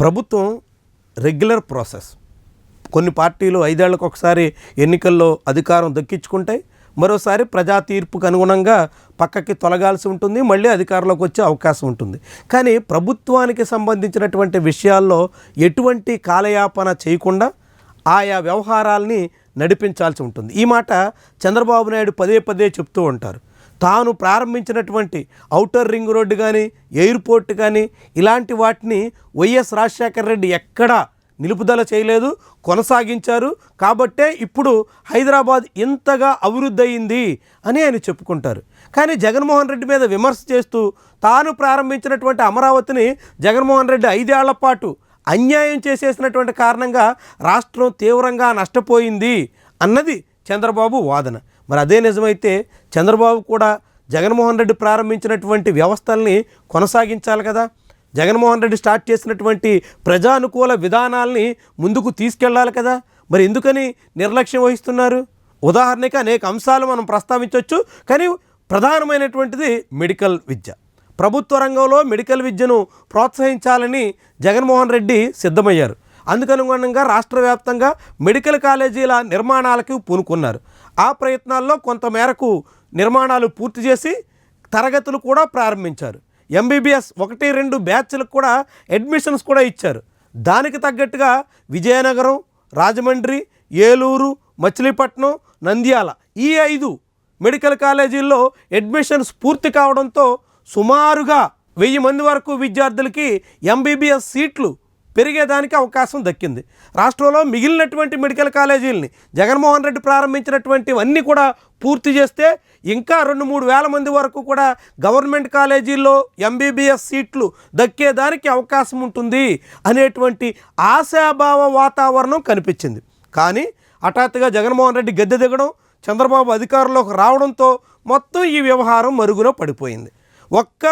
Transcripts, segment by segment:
ప్రభుత్వం regular process. కొన్ని పార్టీలు 5 ఏళ్లకు ఒకసారి ఎన్నికల్లో అధికారం దక్కించుకుంటాయి, మరోసారి ప్రజా తీర్పుకు అనుగుణంగా పక్కకి తొలగాల్సి ఉంటుంది, మళ్ళీ అధికారంలోకి వచ్చే అవకాశం ఉంటుంది. కానీ ప్రభుత్వానికి సంబంధించినటువంటి విషయాల్లో ఎటువంటి కాలయాపన చేయకుండా ఆయా వ్యవహారాల్ని నడిపించాల్సి ఉంటుంది. ఈ మాట చంద్రబాబు నాయుడు పదే పదే చెప్తూ ఉంటారు. తాను ప్రారంభించినటువంటి ఔటర్ రింగ్ రోడ్డు కానీ, ఎయిర్పోర్ట్ కానీ ఇలాంటి వాటిని వైఎస్ రాజశేఖర రెడ్డి ఎక్కడా నిలుపుదల చేయలేదు, కొనసాగించారు. కాబట్టే ఇప్పుడు హైదరాబాద్ ఇంతగా అభివృద్ధి అయింది అని ఆయన చెప్పుకుంటారు. కానీ జగన్మోహన్ రెడ్డి మీద విమర్శ చేస్తూ తాను ప్రారంభించినటువంటి అమరావతిని జగన్మోహన్ రెడ్డి 5 ఏళ్ల పాటు అన్యాయం చేసేసినటువంటి కారణంగా రాష్ట్రం తీవ్రంగా నష్టపోయింది అన్నది చంద్రబాబు వాదన. మరి అదే నిజమైతే చంద్రబాబు కూడా జగన్మోహన్ రెడ్డి ప్రారంభించినటువంటి వ్యవస్థల్ని కొనసాగించాలి కదా. జగన్మోహన్ రెడ్డి స్టార్ట్ చేసినటువంటి ప్రజానుకూల విధానాల్ని ముందుకు తీసుకెళ్ళాలి కదా. మరి ఎందుకని నిర్లక్ష్యం వహిస్తున్నారు? ఉదాహరణకి అనేక అంశాలు మనం ప్రస్తావించవచ్చు, కానీ ప్రధానమైనటువంటిది మెడికల్ విద్య. ప్రభుత్వ రంగంలో మెడికల్ విద్యను ప్రోత్సహించాలని జగన్మోహన్ రెడ్డి సిద్ధమయ్యారు. అందుకనుగుణంగా రాష్ట్ర వ్యాప్తంగా మెడికల్ కాలేజీల నిర్మాణాలకు పూనుకున్నారు. ఆ ప్రయత్నాల్లో కొంతమేరకు నిర్మాణాలు పూర్తి చేసి తరగతులు కూడా ప్రారంభించారు. ఎంబీబీఎస్ 1-2 బ్యాచ్లకు కూడా అడ్మిషన్స్ కూడా ఇచ్చారు. దానికి తగ్గట్టుగా విజయనగరం, రాజమండ్రి, ఏలూరు, మచిలీపట్నం, నంద్యాల ఈ 5 మెడికల్ కాలేజీల్లో అడ్మిషన్స్ పూర్తి కావడంతో సుమారుగా 1000 మంది వరకు విద్యార్థులకి ఎంబీబీఎస్ సీట్లు పెరిగేదానికి అవకాశం దక్కింది. రాష్ట్రంలో మిగిలినటువంటి మెడికల్ కాలేజీలని జగన్మోహన్ రెడ్డి ప్రారంభించినటువంటివన్నీ కూడా పూర్తి చేస్తే ఇంకా 2-3 వేల మంది వరకు కూడా గవర్నమెంట్ కాలేజీల్లో ఎంబీబీఎస్ సీట్లు దక్కేదానికి అవకాశం ఉంటుంది అనేటువంటి ఆశాభావ వాతావరణం కనిపించింది. కానీ హఠాత్తుగా జగన్మోహన్ రెడ్డి గద్దె దిగడం, చంద్రబాబు అధికారంలోకి రావడంతో మొత్తం ఈ వ్యవహారం మరుగున పడిపోయింది. ఒక్క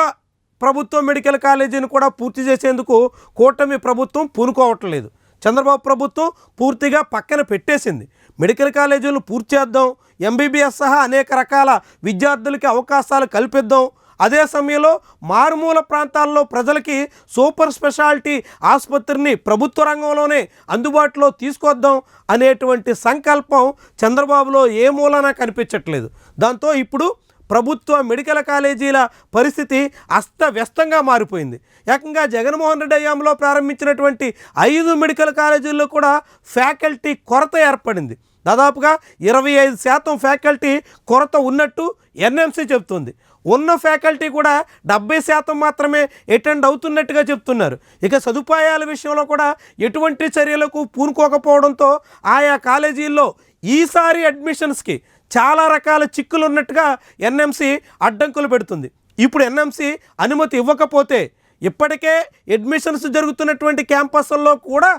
ప్రభుత్వ మెడికల్ కాలేజీని కూడా పూర్తి చేసేందుకు కూటమి ప్రభుత్వం పూనుకోవట్లేదు. చంద్రబాబు ప్రభుత్వం పూర్తిగా పక్కన పెట్టేసింది. మెడికల్ కాలేజీలు పూర్తి చేద్దాం, ఎంబీబీఎస్ సహా అనేక రకాల విద్యార్థులకి అవకాశాలు కల్పిద్దాం, అదే సమయంలో మారుమూల ప్రాంతాల్లో ప్రజలకి సూపర్ స్పెషాలిటీ ఆసుపత్రిని ప్రభుత్వ రంగంలోనే అందుబాటులో తీసుకొద్దాం అనేటువంటి సంకల్పం చంద్రబాబులో ఏ మూలన కనిపించట్లేదు. దాంతో ఇప్పుడు ప్రభుత్వ మెడికల్ కాలేజీల పరిస్థితి అస్తవ్యస్తంగా మారిపోయింది. ఏకంగా జగన్మోహన్ రెడ్డి హయాంలో ప్రారంభించినటువంటి 5 మెడికల్ కాలేజీల్లో కూడా ఫ్యాకల్టీ కొరత ఏర్పడింది. దాదాపుగా 25% ఫ్యాకల్టీ కొరత ఉన్నట్టు ఎన్ఎంసీ చెప్తుంది. ఉన్న ఫ్యాకల్టీ కూడా 70% మాత్రమే అటెండ్ అవుతున్నట్టుగా చెప్తున్నారు. ఇక సదుపాయాల విషయంలో కూడా ఎటువంటి చర్యలకు పూనుకోకపోవడంతో ఆయా కాలేజీల్లో ఈసారి అడ్మిషన్స్కి చాలా రకాల చిక్కులు ఉన్నట్టుగా ఎన్ఎంసీ అడ్డంకులు పెడుతుంది. ఇప్పుడు ఎన్ఎంసీ అనుమతి ఇవ్వకపోతే ఇప్పటికే అడ్మిషన్స్ జరుగుతున్నటువంటి క్యాంపస్ల్లో కూడా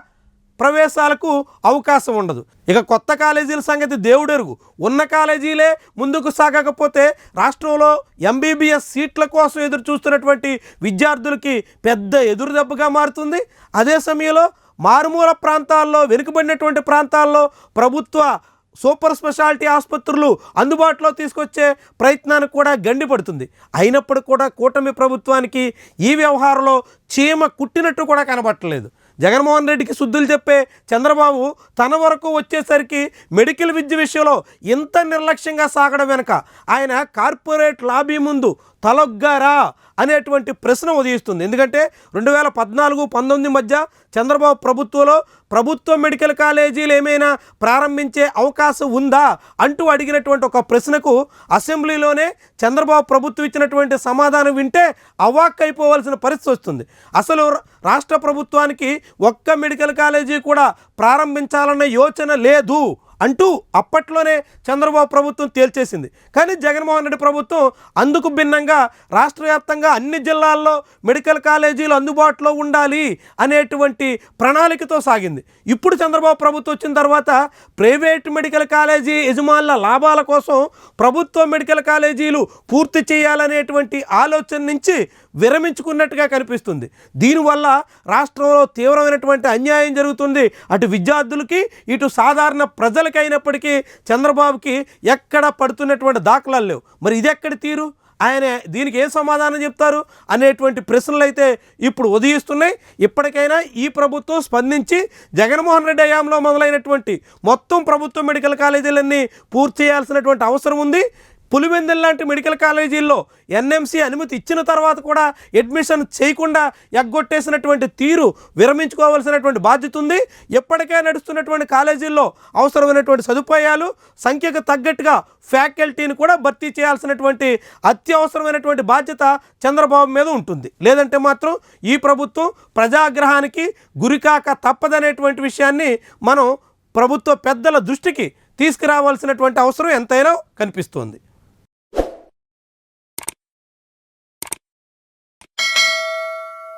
ప్రవేశాలకు అవకాశం ఉండదు. ఇక కొత్త కాలేజీల సంగతి దేవుడెరుగు. ఉన్న కాలేజీలే ముందుకు సాగకపోతే రాష్ట్రంలో ఎంబీబీఎస్ సీట్ల కోసం ఎదురు చూస్తున్నటువంటి విద్యార్థులకి పెద్ద ఎదురుదెబ్బగా మారుతుంది. అదే సమయంలో మారుమూల ప్రాంతాల్లో, వెనుకబడినటువంటి ప్రాంతాల్లో ప్రభుత్వ సూపర్ స్పెషాలిటీ ఆసుపత్రులు అందుబాటులో తీసుకొచ్చే ప్రయత్నానికి కూడా గండి పడుతుంది. అయినప్పుడు కూడా కూటమి ప్రభుత్వానికి ఈ వ్యవహారంలో చీమ కుట్టినట్టు కూడా కనబట్టలేదు. జగన్మోహన్ రెడ్డికి శుద్ధులు చెప్పే చంద్రబాబు తన వరకు వచ్చేసరికి మెడికల్ విద్య విషయంలో ఇంత నిర్లక్ష్యంగా సాగడం వెనుక ఆయన కార్పొరేట్ లాబీ ముందు తలొగ్గారా అనేటువంటి ప్రశ్న ఉదయిస్తుంది. ఎందుకంటే 2014-19 మధ్య చంద్రబాబు ప్రభుత్వంలో ప్రభుత్వ మెడికల్ కాలేజీలు ఏమైనా ప్రారంభించే అవకాశం ఉందా అంటూ అడిగినటువంటి ఒక ప్రశ్నకు అసెంబ్లీలోనే చంద్రబాబు ప్రభుత్వం ఇచ్చినటువంటి సమాధానం వింటే అవాక్కైపోవాల్సిన పరిస్థితి వస్తుంది. అసలు రాష్ట్ర ప్రభుత్వానికి ఒక్క మెడికల్ కాలేజీ కూడా ప్రారంభించాలన్న యోచన లేదు అంటూ అప్పట్లోనే చంద్రబాబు ప్రభుత్వం తేల్చేసింది. కానీ జగన్మోహన్ రెడ్డి ప్రభుత్వం అందుకు భిన్నంగా రాష్ట్ర వ్యాప్తంగా అన్ని జిల్లాల్లో మెడికల్ కాలేజీలు అందుబాటులో ఉండాలి అనేటువంటి ప్రణాళికతో సాగింది. ఇప్పుడు చంద్రబాబు ప్రభుత్వం వచ్చిన తర్వాత ప్రైవేట్ మెడికల్ కాలేజీ యజమానుల లాభాల కోసం ప్రభుత్వ మెడికల్ కాలేజీలు పూర్తి చేయాలనేటువంటి ఆలోచన నుంచి విరమించుకున్నట్టుగా కనిపిస్తుంది. దీనివల్ల రాష్ట్రంలో తీవ్రమైనటువంటి అన్యాయం జరుగుతుంది. అటు విద్యార్థులకి, ఇటు సాధారణ ప్రజలకి అయినప్పటికీ చంద్రబాబుకి ఎక్కడ పడుతున్నటువంటి దాఖలాలు లేవు. మరి ఇది ఎక్కడి తీరు? ఆయన దీనికి ఏ సమాధానం చెప్తారు అనేటువంటి ప్రశ్నలు అయితే ఇప్పుడు ఉదయిస్తున్నాయి. ఇప్పటికైనా ఈ ప్రభుత్వం స్పందించి జగన్మోహన్ రెడ్డి హయాంలో మొదలైనటువంటి మొత్తం ప్రభుత్వ మెడికల్ కాలేజీలన్నీ పూర్తి చేయాల్సినటువంటి అవసరం ఉంది. పులివెందుల లాంటి మెడికల్ కాలేజీల్లో ఎన్ఎంసీ అనుమతి ఇచ్చిన తర్వాత కూడా అడ్మిషన్ చేయకుండా ఎగ్గొట్టేసినటువంటి తీరు విరమించుకోవాల్సినటువంటి బాధ్యత ఉంది. ఎప్పటికే నడుస్తున్నటువంటి కాలేజీల్లో అవసరమైనటువంటి సదుపాయాలు, సంఖ్యకు తగ్గట్టుగా ఫ్యాకల్టీని కూడా భర్తీ చేయాల్సినటువంటి అత్యవసరమైనటువంటి బాధ్యత చంద్రబాబు మీద ఉంటుంది. లేదంటే మాత్రం ఈ ప్రభుత్వం ప్రజాగ్రహానికి గురికాక తప్పదనేటువంటి విషయాన్ని మనం ప్రభుత్వ పెద్దల దృష్టికి తీసుకురావాల్సినటువంటి అవసరం ఎంతైనా కనిపిస్తోంది.